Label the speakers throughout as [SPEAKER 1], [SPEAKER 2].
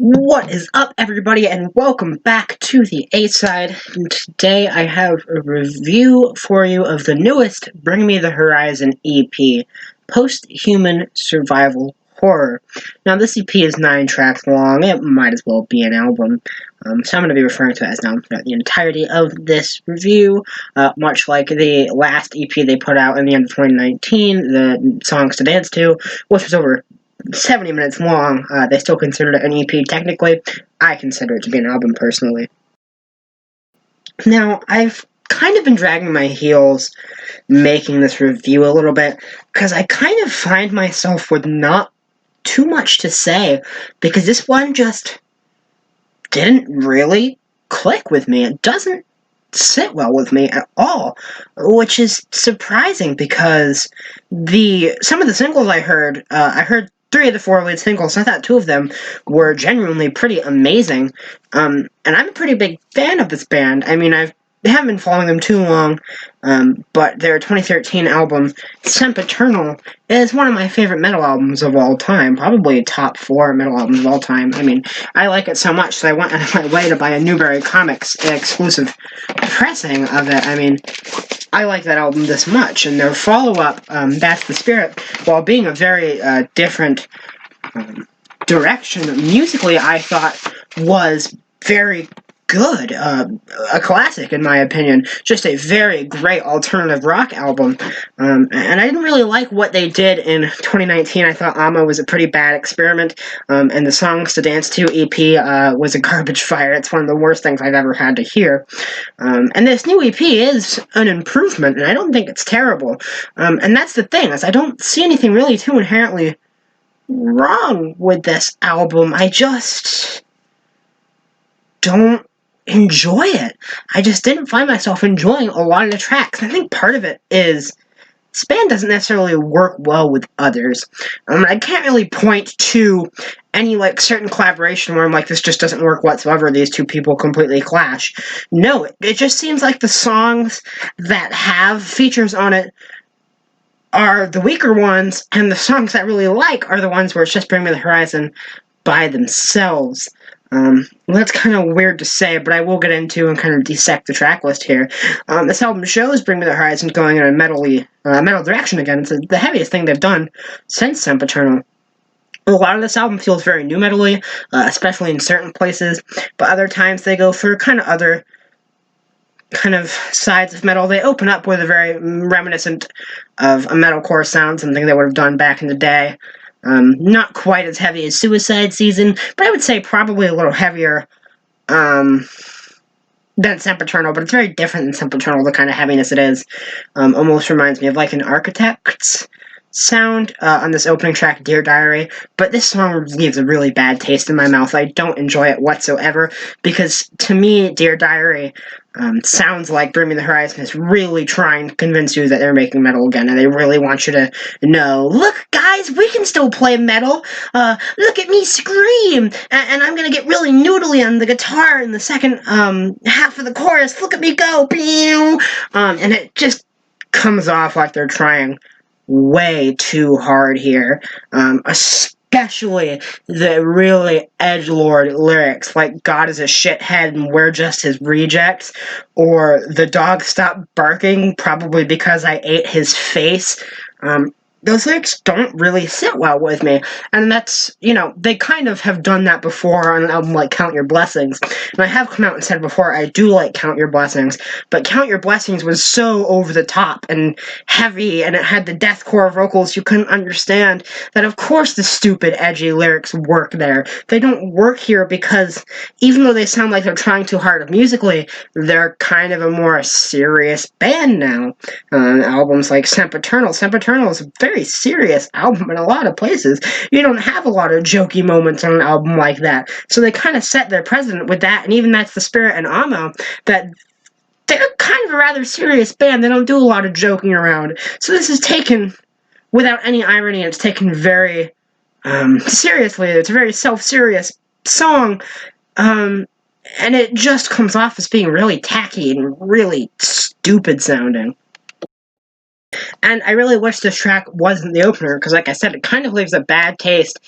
[SPEAKER 1] What is up, everybody, and welcome back to the A-Side. And today I have a review for you of the newest Bring Me the Horizon EP, Post-Human Survival Horror. Now, this EP is 9 tracks long. It might as well be an album. So I'm going to be referring to it as an album throughout the entirety of this review, much like the last EP they put out in the end of 2019, the Songs to Dance To, which was over 70 minutes long. They still considered it an EP technically. I consider it to be an album personally. Now, I've kind of been dragging my heels making this review a little bit because I kind of find myself with not too much to say because this one just didn't really click with me. It doesn't sit well with me at all, which is surprising because some of the singles I heard 3 of the 4 lead singles. I thought 2 of them were genuinely pretty amazing, and I'm a pretty big fan of this band. I mean, I haven't been following them too long, but their 2013 album, Sempiternal, is one of my favorite metal albums of all time, probably top 4 metal albums of all time. I mean, I like it so much, so I went out of my way to buy a Newberry Comics exclusive pressing of it. I mean, I like that album this much, and their follow-up, That's the Spirit, while being a very different direction musically, I thought was very good. A classic, in my opinion. Just a very great alternative rock album. And I didn't really like what they did in 2019. I thought Amo was a pretty bad experiment, and the Songs to Dance To EP was a garbage fire. It's one of the worst things I've ever had to hear. And this new EP is an improvement, and I don't think it's terrible. And that's the thing, is I don't see anything really too inherently wrong with this album. I just don't enjoy it. I just didn't find myself enjoying a lot of the tracks. I think part of it is this band doesn't necessarily work well with others. I can't really point to any certain collaboration where I'm like, this just doesn't work whatsoever. These two people completely clash. No, it just seems like the songs that have features on it are the weaker ones, and the songs that I really like are the ones where it's just Bring Me the Horizon by themselves. That's kind of weird to say, but I will get into and kind of dissect the track list here. This album shows Bring Me the Horizon going in a metal direction again. It's the heaviest thing they've done since Sempiternal. A lot of this album feels very new metal-y, especially in certain places, but other times they go for kind of other kind of sides of metal. They open up with a very reminiscent of a metalcore sound, something they would have done back in the day. Not quite as heavy as Suicide Season, but I would say probably a little heavier than Sempiternal, but it's very different than Sempiternal, the kind of heaviness it is. Almost reminds me of like an Architect's sound on this opening track, Dear Diary, but this song leaves a really bad taste in my mouth. I don't enjoy it whatsoever, because to me, Dear Diary sounds like Bring Me the Horizon is really trying to convince you that they're making metal again, and they really want you to know, look, guys, we can still play metal. Look at me scream, and I'm gonna get really noodly on the guitar in the second half of the chorus. Look at me go, and it just comes off like they're trying way too hard here, especially the really edgelord lyrics, like God is a shithead and we're just his rejects, or the dog stopped barking probably because I ate his face. Those lyrics don't really sit well with me, and that's, they kind of have done that before on an album like Count Your Blessings, and I have come out and said before, I do like Count Your Blessings, but Count Your Blessings was so over the top and heavy, and it had the deathcore vocals you couldn't understand, that of course the stupid, edgy lyrics work there. They don't work here because, even though they sound like they're trying too hard musically, they're kind of a more serious band now. Albums like Sempiternal is a very serious album in a lot of places. You don't have a lot of jokey moments on an album like that. So they kind of set their precedent with that, and even That's the Spirit and Amo, that they're kind of a rather serious band. They don't do a lot of joking around. So this is taken without any irony. It's taken very seriously. It's a very self-serious song, and it just comes off as being really tacky and really stupid sounding. And I really wish this track wasn't the opener, because like I said, it kind of leaves a bad taste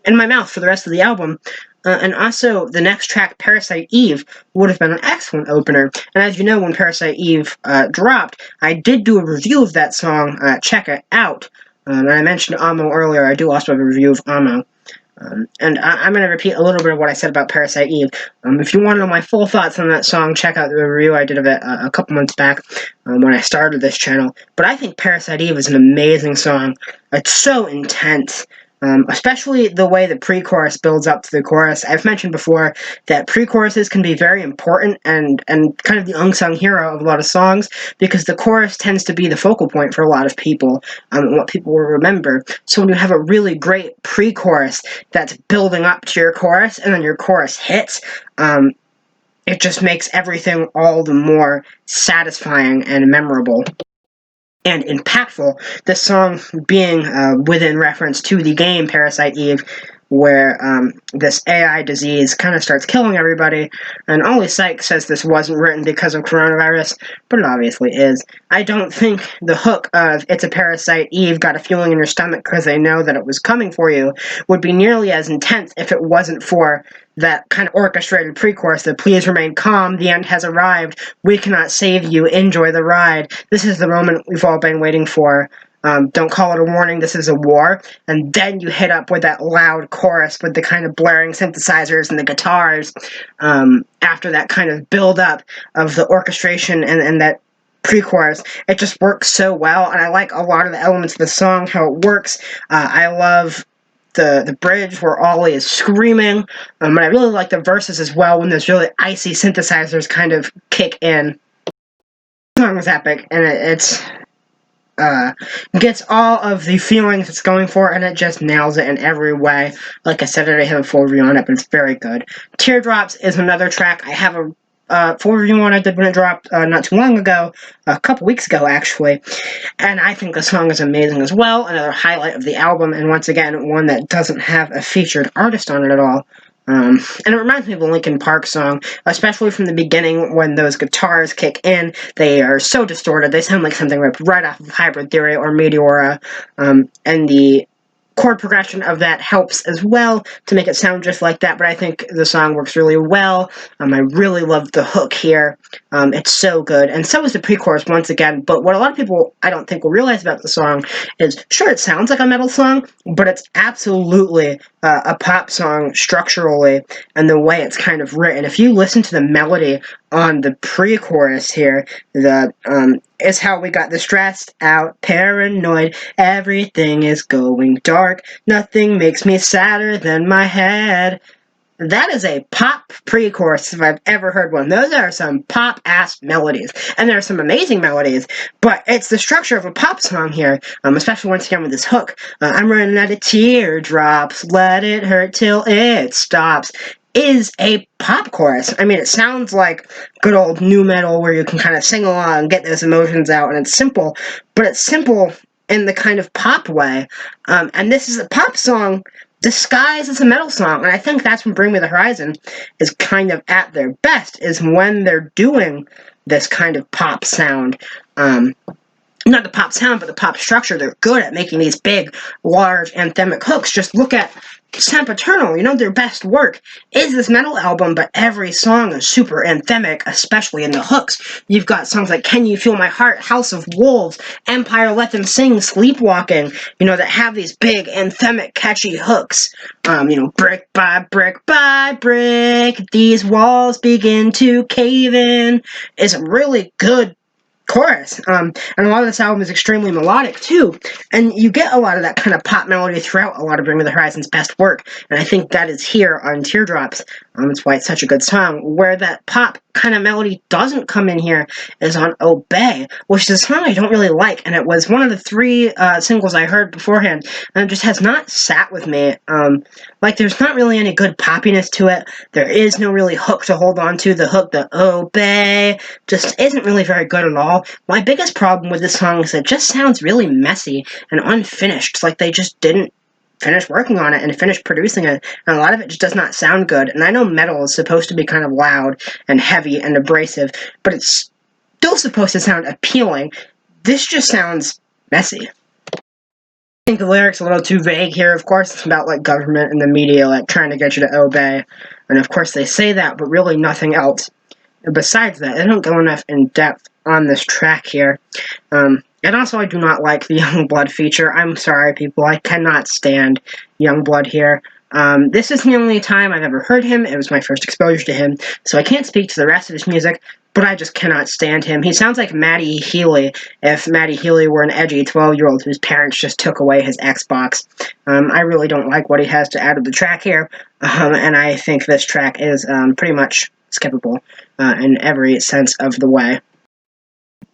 [SPEAKER 1] in my mouth for the rest of the album. And also, the next track, Parasite Eve, would have been an excellent opener. And as you know, when Parasite Eve dropped, I did do a review of that song. Check it out. And I mentioned Amo earlier. I do also have a review of Amo. And I'm going to repeat a little bit of what I said about Parasite Eve. If you want to know my full thoughts on that song, check out the review I did of it a couple months back when I started this channel. But I think Parasite Eve is an amazing song. It's so intense. Especially the way the pre-chorus builds up to the chorus. I've mentioned before that pre-choruses can be very important and kind of the unsung hero of a lot of songs, because the chorus tends to be the focal point for a lot of people, and what people will remember. So when you have a really great pre-chorus that's building up to your chorus, and then your chorus hits, it just makes everything all the more satisfying and memorable and impactful, the song being within reference to the game Parasite Eve, where this AI disease kind of starts killing everybody, and Oli Sykes says this wasn't written because of coronavirus, but it obviously is. I don't think the hook of It's a Parasite Eve, got a feeling in your stomach because they know that it was coming for you, would be nearly as intense if it wasn't for that kind of orchestrated pre-chorus that please remain calm, the end has arrived, we cannot save you, enjoy the ride. This is the moment we've all been waiting for. Don't call it a warning, this is a war. And then you hit up with that loud chorus with the kind of blaring synthesizers and the guitars after that kind of build-up of the orchestration and that pre-chorus. It just works so well, and I like a lot of the elements of the song, how it works. I love the bridge where Ollie is screaming, and I really like the verses as well when those really icy synthesizers kind of kick in. The song is epic, and it's gets all of the feelings it's going for, and it just nails it in every way. Like I said, I already have a full review on it, but it's very good. Teardrops is another track I have a full review on. I did when it dropped not too long ago, a couple weeks ago actually, and I think the song is amazing as well. Another highlight of the album, and once again, one that doesn't have a featured artist on it at all. And it reminds me of the Linkin Park song, especially from the beginning when those guitars kick in. They are so distorted, they sound like something ripped right off of Hybrid Theory or Meteora, and the chord progression of that helps as well to make it sound just like that, but I think the song works really well. I really love the hook here. It's so good, and so is the pre-chorus once again, but what a lot of people, I don't think, will realize about the song is, sure, it sounds like a metal song, but it's absolutely a pop song structurally, and the way it's kind of written. If you listen to the melody on the pre-chorus here, the is how we got the stressed out, paranoid, everything is going dark, nothing makes me sadder than my head. That is a pop pre-chorus if I've ever heard one. Those are some pop-ass melodies, and there are some amazing melodies, but it's the structure of a pop song here, especially once again with this hook. I'm running out of teardrops, let it hurt till it stops, is a pop chorus. I mean, it sounds like good old nu metal where you can kind of sing along and get those emotions out, and it's simple, but it's simple in the kind of pop way, and this is a pop song disguised as a metal song, and I think that's when Bring Me the Horizon is kind of at their best, is when they're doing this kind of pop sound. Not the pop sound, but the pop structure. They're good at making these big, large, anthemic hooks. Just look at Sempiternal, you know, their best work is this metal album, but every song is super anthemic, especially in the hooks. You've got songs like Can You Feel My Heart, House of Wolves, Empire, Let Them Sing, Sleepwalking, you know, that have these big, anthemic, catchy hooks. You know, brick by brick, these walls begin to cave in, is a really good chorus, and a lot of this album is extremely melodic too, and you get a lot of that kind of pop melody throughout a lot of Bring Me the Horizon's best work, and I think that is here on Teardrops. That's why it's such a good song. Where that pop kind of melody doesn't come in here is on Obey, which is a song I don't really like, and it was one of the 3 singles I heard beforehand, and it just has not sat with me. Like, there's not really any good poppiness to it. There is no really hook to hold on to. The hook, the Obey, just isn't really very good at all. My biggest problem with this song is it just sounds really messy and unfinished. It's like they just didn't finish working on it and finish producing it, and a lot of it just does not sound good. And I know metal is supposed to be kind of loud and heavy and abrasive, but it's still supposed to sound appealing. This just sounds messy. I think the lyrics are a little too vague here. Of course, it's about like government and the media like trying to get you to obey, and of course they say that, but really nothing else. Besides that, they don't go enough in depth on this track here. And also, I do not like the Youngblood feature. I'm sorry, people. I cannot stand Youngblood here. This is the only time I've ever heard him. It was my first exposure to him, so I can't speak to the rest of his music, but I just cannot stand him. He sounds like Matty Healy if Matty Healy were an edgy 12-year-old whose parents just took away his Xbox. I really don't like what he has to add to the track here, and I think this track is pretty much skippable in every sense of the way.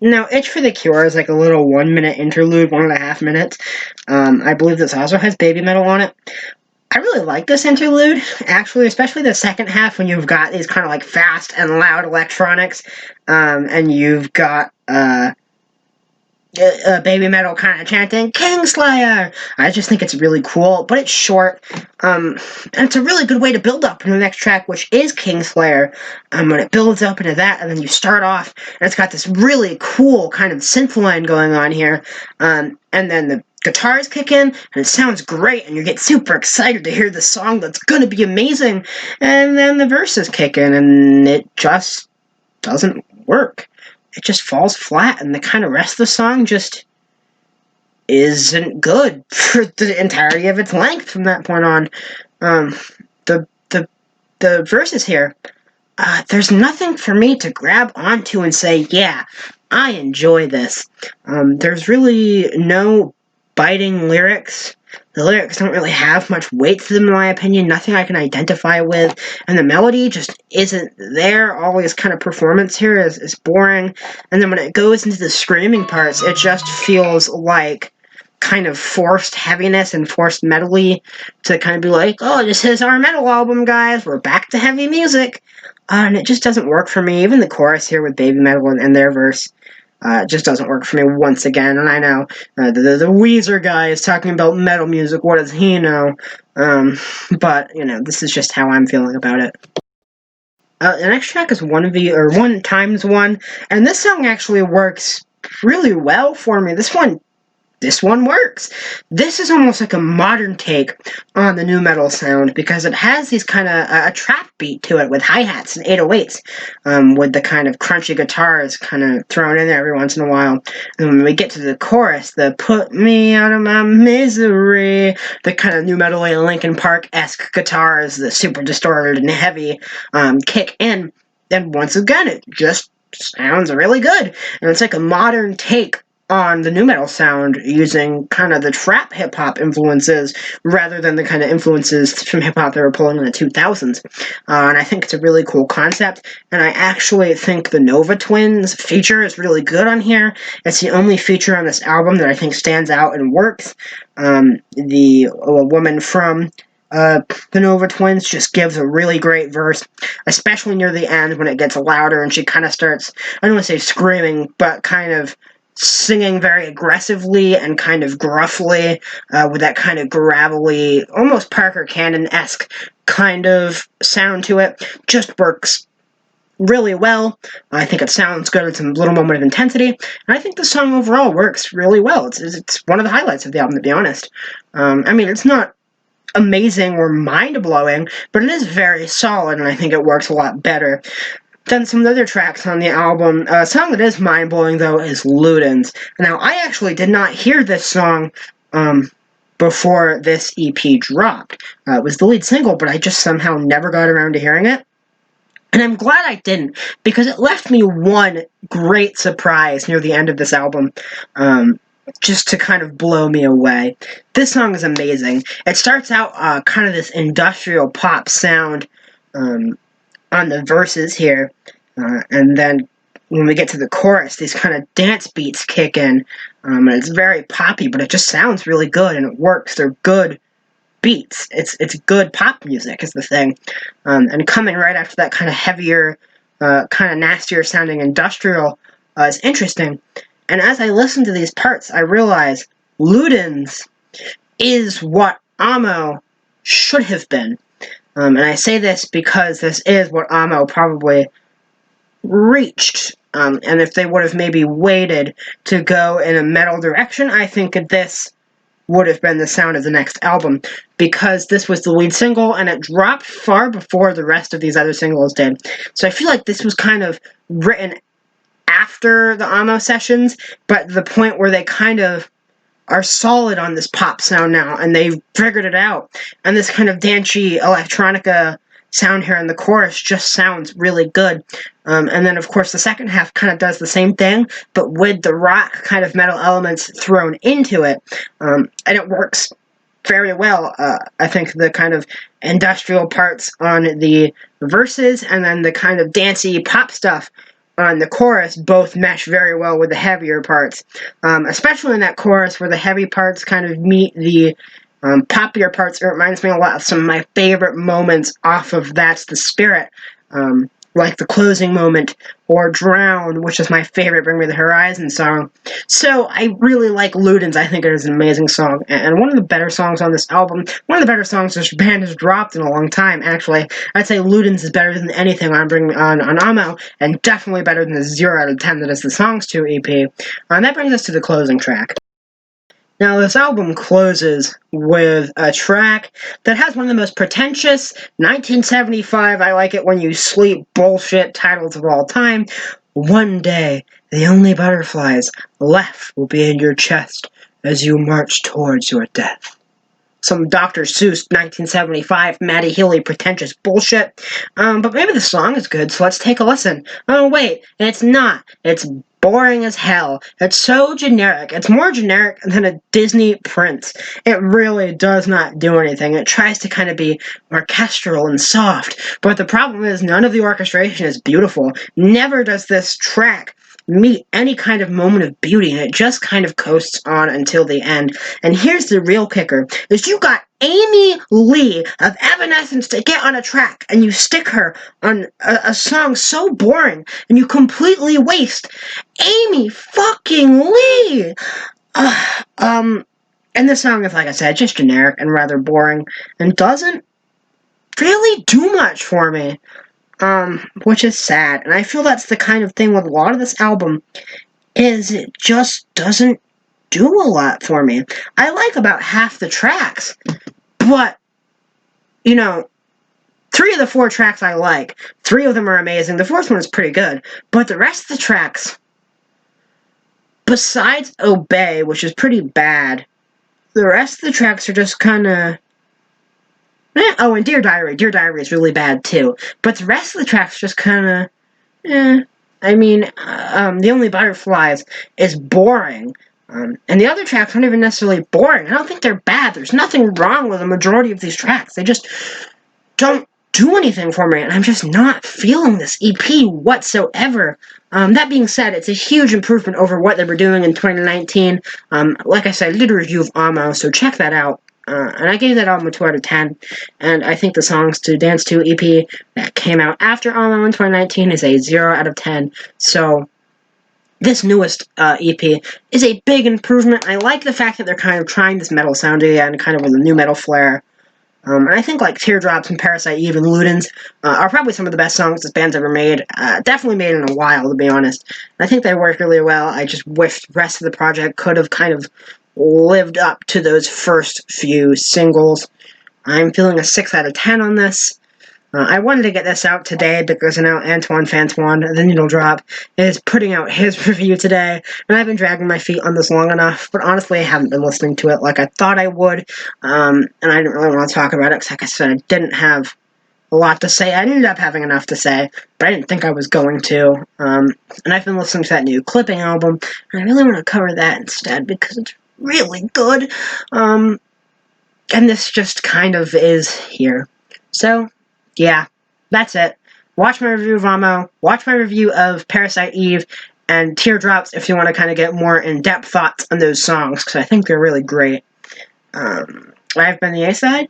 [SPEAKER 1] Now, Itch for the Cure is like a little 1-minute interlude, 1.5 minutes. I believe this also has Baby Metal on it. I really like this interlude, actually, especially the second half when you've got these kind of like fast and loud electronics, and you've got Baby Metal kind of chanting Kingslayer. I just think it's really cool, but it's short, and it's a really good way to build up into the next track, which is Kingslayer. When it builds up into that, and then you start off, and it's got this really cool kind of synth line going on here, and then the guitars kick in, and it sounds great, and you get super excited to hear the song that's gonna be amazing, and then the verses kick in, and it just doesn't work. It just falls flat, and the kind of rest of the song just isn't good for the entirety of its length from that point on. The verses here, there's nothing for me to grab onto and say, yeah, I enjoy this. There's really no biting lyrics. The lyrics don't really have much weight to them, in my opinion. Nothing I can identify with. And the melody just isn't there. All this kind of performance here is boring. And then when it goes into the screaming parts, it just feels like kind of forced heaviness and forced metal-y to kind of be like, oh, this is our metal album, guys. We're back to heavy music. And it just doesn't work for me. Even the chorus here with Baby Metal and their verse just doesn't work for me once again. And I know the Weezer guy is talking about metal music. What does he know? But, you know, this is just how I'm feeling about it. The next track is 1 times 1, and this song actually works really well for me. This one works. This is almost like a modern take on the nu metal sound because it has these kind of a trap beat to it with hi-hats and 808s, with the kind of crunchy guitars kind of thrown in there every once in a while. And when we get to the chorus, the put me out of my misery, the kind of nu metal Linkin Park-esque guitars, the super distorted and heavy kick in, and once again, it just sounds really good. And it's like a modern take on the nu metal sound using kind of the trap hip-hop influences rather than the kind of influences from hip-hop they were pulling in the 2000s. And I think it's a really cool concept, and I actually think the Nova Twins feature is really good on here. It's the only feature on this album that I think stands out and works. The woman from the Nova Twins just gives a really great verse, especially near the end when it gets louder and she kind of starts, I don't want to say screaming, but kind of singing very aggressively and kind of gruffly, with that kind of gravelly, almost Parker Cannon-esque kind of sound to it. Just works really well. I think it sounds good. It's a little moment of intensity, and I think the song overall works really well. It's one of the highlights of the album, to be honest. I mean, it's not amazing or mind-blowing, but it is very solid, and I think it works a lot better than some of the other tracks on the album. A song that is mind-blowing, though, is Ludens. Now, I actually did not hear this song before this EP dropped. It was the lead single, but I just somehow never got around to hearing it. And I'm glad I didn't, because it left me one great surprise near the end of this album, just to kind of blow me away. This song is amazing. It starts out kind of this industrial pop sound, on the verses here, and then when we get to the chorus, these kind of dance beats kick in, and it's very poppy, but it just sounds really good, and it works. They're good beats. It's good pop music is the thing, and coming right after that kind of heavier, kind of nastier sounding industrial is interesting. And as I listen to these parts, I realize Ludens is what Amo should have been. And I say this because this is what Amo probably reached. And if they would have maybe waited to go in a metal direction, I think this would have been the sound of the next album, because this was the lead single and it dropped far before the rest of these other singles did. So I feel like this was kind of written after the Amo sessions, but the point where they kind of are solid on this pop sound now, and they've figured it out. And this kind of dancey electronica sound here in the chorus just sounds really good. And then, of course, the second half kind of does the same thing, but with the rock kind of metal elements thrown into it. And it works very well. I think the kind of industrial parts on the verses and then the kind of dancey pop stuff on the chorus both mesh very well with the heavier parts, especially in that chorus where the heavy parts kind of meet the poppier parts. It reminds me a lot of some of my favorite moments off of That's the Spirit, like the closing moment, or Drown, which is my favorite Bring Me the Horizon song. So I really like Ludens. I think it is an amazing song, and one of the better songs on this album, one of the better songs this band has dropped in a long time, actually. I'd say Ludens is better than anything on Amo, and definitely better than the 0 out of 10 that is the Songs 2 EP. And that brings us to the closing track. Now, this album closes with a track that has one of the most pretentious 1975 I Like It When You Sleep bullshit titles of all time. One day, the only butterflies left will be in your chest as you march towards your death. Some Dr. Seuss 1975 Matty Healy pretentious bullshit. But maybe the song is good, so let's take a listen. Oh, wait, it's not. It's boring as hell. It's so generic. It's more generic than a Disney Prince. It really does not do anything. It tries to kind of be orchestral and soft, but the problem is none of the orchestration is beautiful. Never does this track meet any kind of moment of beauty, and it just kind of coasts on until the end. And here's the real kicker, is you got Amy Lee of Evanescence to get on a track, and you stick her on a song so boring, and you completely waste Amy fucking Lee! And this song is, like I said, just generic and rather boring, and doesn't really do much for me. Which is sad, and I feel that's the kind of thing with a lot of this album, is it just doesn't do a lot for me. I like about half the tracks, but, you know, 3 of the 4 tracks I like. 3 of them are amazing. The 4th one is pretty good, but the rest of the tracks, besides Obey, which is pretty bad, the rest of the tracks are just kind of... Oh, and Dear Diary. Dear Diary is really bad, too. But the rest of the tracks just kind of... I mean, The Only Butterflies is boring. And the other tracks aren't even necessarily boring. I don't think they're bad. There's nothing wrong with the majority of these tracks. They just don't do anything for me, and I'm just not feeling this EP whatsoever. That being said, it's a huge improvement over what they were doing in 2019. Like I said, I did a review of Amo, so check that out. And I gave that album a 2 out of 10, and I think the Songs to Dance To EP that came out after Amo in 2019 is a 0 out of 10, so this newest EP is a big improvement. I like the fact that they're kind of trying this metal sound again, kind of with a new metal flair. And I think like Teardrops and Parasite Eve and Ludens are probably some of the best songs this band's ever made. Definitely made in a while, to be honest. And I think they work really well. I just wish the rest of the project could have kind of lived up to those first few singles. I'm feeling a 6 out of 10 on this. I wanted to get this out today because now Antoine Fantoine, the Needle Drop, is putting out his review today, and I've been dragging my feet on this long enough, but honestly I haven't been listening to it like I thought I would, and I didn't really want to talk about it because, like I said, I didn't have a lot to say. I ended up having enough to say, but I didn't think I was going to, and I've been listening to that new Clipping album, and I really want to cover that instead because it's really good, and this just kind of is here. So, yeah, that's it. Watch my review of Amo, watch my review of Parasite Eve, and Teardrops if you want to kind of get more in-depth thoughts on those songs, because I think they're really great. I've been the A-Side.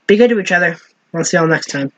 [SPEAKER 1] Be good to each other. I'll see y'all next time.